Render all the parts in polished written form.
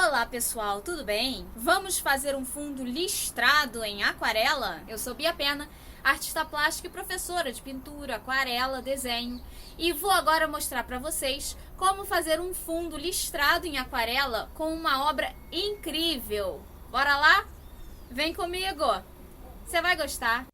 Olá pessoal, tudo bem? Vamos fazer um fundo listrado em aquarela? Eu sou Bia Pena, artista plástica e professora de pintura, aquarela, desenho, e vou agora mostrar para vocês como fazer um fundo listrado em aquarela com uma obra incrível. Bora lá? Vem comigo! Você vai gostar!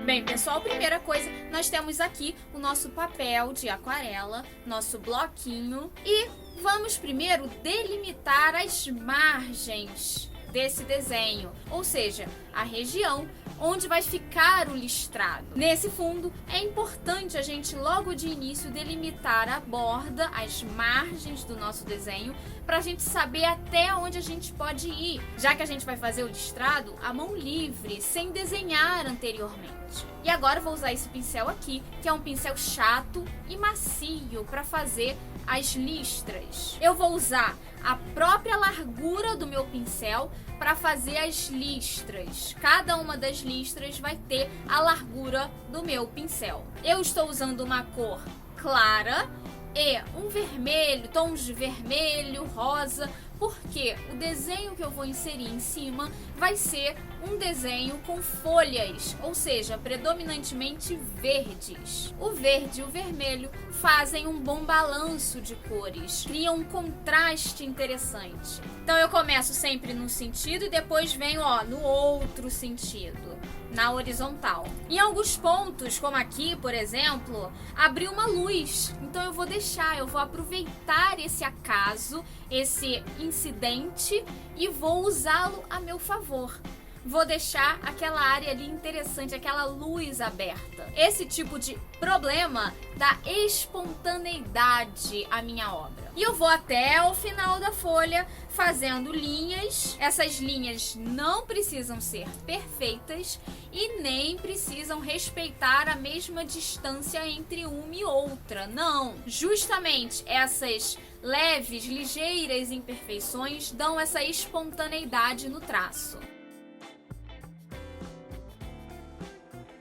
Bem, pessoal, primeira coisa, nós temos aqui o nosso papel de aquarela, nosso bloquinho, e vamos primeiro delimitar as margens desse desenho, ou seja, a região onde vai ficar o listrado. Nesse fundo, é importante a gente logo de início delimitar a borda, as margens do nosso desenho, para a gente saber até onde a gente pode ir, já que a gente vai fazer o listrado à mão livre, sem desenhar anteriormente. E agora eu vou usar esse pincel aqui, que é um pincel chato e macio para fazer as listras. Eu vou usar a própria largura do meu pincel para fazer as listras. Cada uma das listras vai ter a largura do meu pincel. Eu estou usando uma cor clara e um vermelho, tons de vermelho, rosa, porque o desenho que eu vou inserir em cima vai ser um desenho com folhas, ou seja, predominantemente verdes. O verde e o vermelho fazem um bom balanço de cores, criam um contraste interessante. Então eu começo sempre num sentido e depois venho no outro sentido, na horizontal. Em alguns pontos, como aqui, por exemplo, abriu uma luz. Então eu vou aproveitar esse acaso, esse incidente e vou usá-lo a meu favor. Vou deixar aquela área ali interessante, aquela luz aberta. Esse tipo de problema dá espontaneidade à minha obra. E eu vou até o final da folha fazendo linhas. Essas linhas não precisam ser perfeitas e nem precisam respeitar a mesma distância entre uma e outra. Não, justamente essas leves, ligeiras imperfeições dão essa espontaneidade no traço.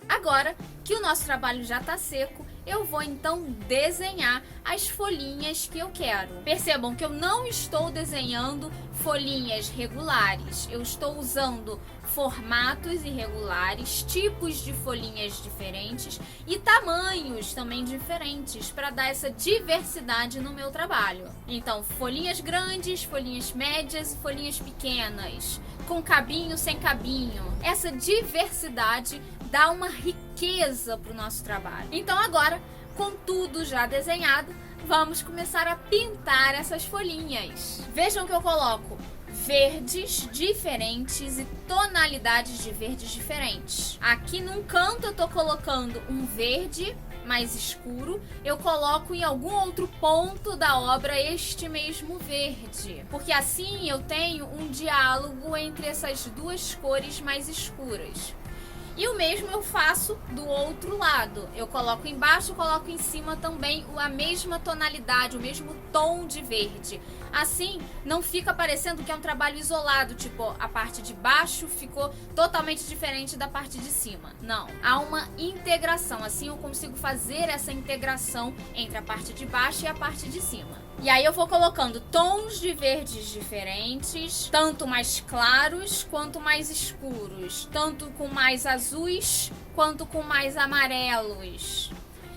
Agora que o nosso trabalho já está seco, eu vou então desenhar as folhinhas que eu quero. Percebam que eu não estou desenhando folhinhas regulares, eu estou usando formatos irregulares, tipos de folhinhas diferentes e tamanhos também diferentes para dar essa diversidade no meu trabalho. Então, folhinhas grandes, folhinhas médias e folhinhas pequenas, com cabinho, sem cabinho. Essa diversidade dá uma riqueza para o nosso trabalho. Então agora, com tudo já desenhado, vamos começar a pintar essas folhinhas. Vejam que eu coloco verdes diferentes e tonalidades de verdes diferentes. Aqui num canto eu tô colocando um verde mais escuro, eu coloco em algum outro ponto da obra este mesmo verde, porque assim eu tenho um diálogo entre essas duas cores mais escuras. E o mesmo eu faço do outro lado. Eu coloco embaixo, coloco em cima também a mesma tonalidade, o mesmo tom de verde. Assim, não fica parecendo que é um trabalho isolado, tipo, a parte de baixo ficou totalmente diferente da parte de cima. Não, há uma integração. Assim eu consigo fazer essa integração entre a parte de baixo e a parte de cima. E aí eu vou colocando tons de verdes diferentes, tanto mais claros quanto mais escuros, tanto com mais azuis quanto com mais amarelos.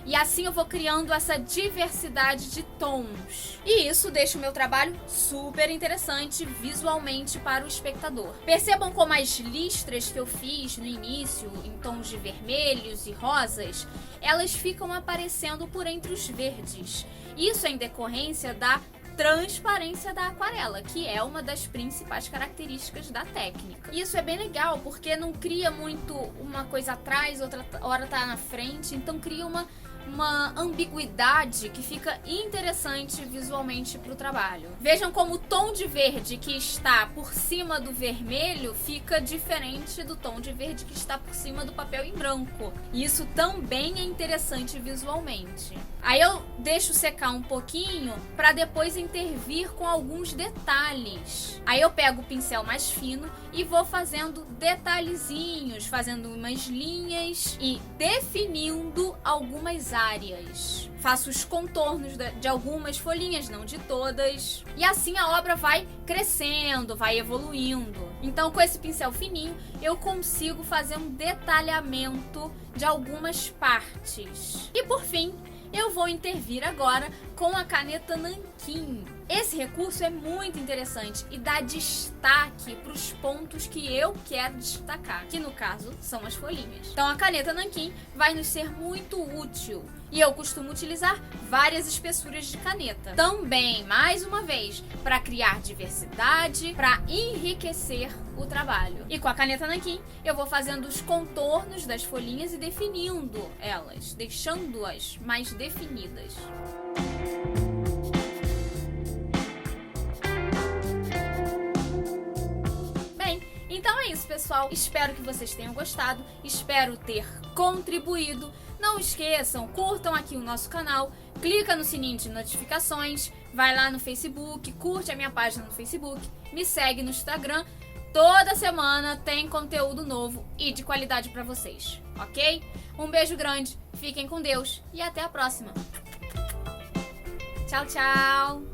E assim eu vou criando essa diversidade de tons. E isso deixa o meu trabalho super interessante visualmente para o espectador. Percebam como as listras que eu fiz no início, em tons de vermelhos e rosas, elas ficam aparecendo por entre os verdes. Isso é em decorrência da transparência da aquarela, que é uma das principais características da técnica. Isso é bem legal, porque não cria muito uma coisa atrás, outra hora tá na frente, então cria uma ambiguidade que fica interessante visualmente para o trabalho. Vejam como o tom de verde que está por cima do vermelho fica diferente do tom de verde que está por cima do papel em branco. Isso também é interessante visualmente. Aí eu deixo secar um pouquinho para depois intervir com alguns detalhes. Aí eu pego o pincel mais fino e vou fazendo detalhezinhos, fazendo umas linhas e definindo algumas secundárias. Faço os contornos de algumas folhinhas, não de todas. E assim a obra vai crescendo, vai evoluindo. Então, com esse pincel fininho, eu consigo fazer um detalhamento de algumas partes. E por fim, eu vou intervir agora com a caneta nanquim. Esse recurso é muito interessante e dá destaque para os pontos que eu quero destacar, que no caso são as folhinhas. Então a caneta nanquim vai nos ser muito útil e eu costumo utilizar várias espessuras de caneta. Também, mais uma vez, para criar diversidade, para enriquecer o trabalho. E com a caneta nanquim eu vou fazendo os contornos das folhinhas e definindo elas, deixando-as mais definidas. Então é isso, pessoal. Espero que vocês tenham gostado. Espero ter contribuído. Não esqueçam, curtam aqui o nosso canal. Clica no sininho de notificações. Vai lá no Facebook, curte a minha página no Facebook. Me segue no Instagram. Toda semana tem conteúdo novo e de qualidade para vocês, ok? Um beijo grande, fiquem com Deus e até a próxima. Tchau, tchau!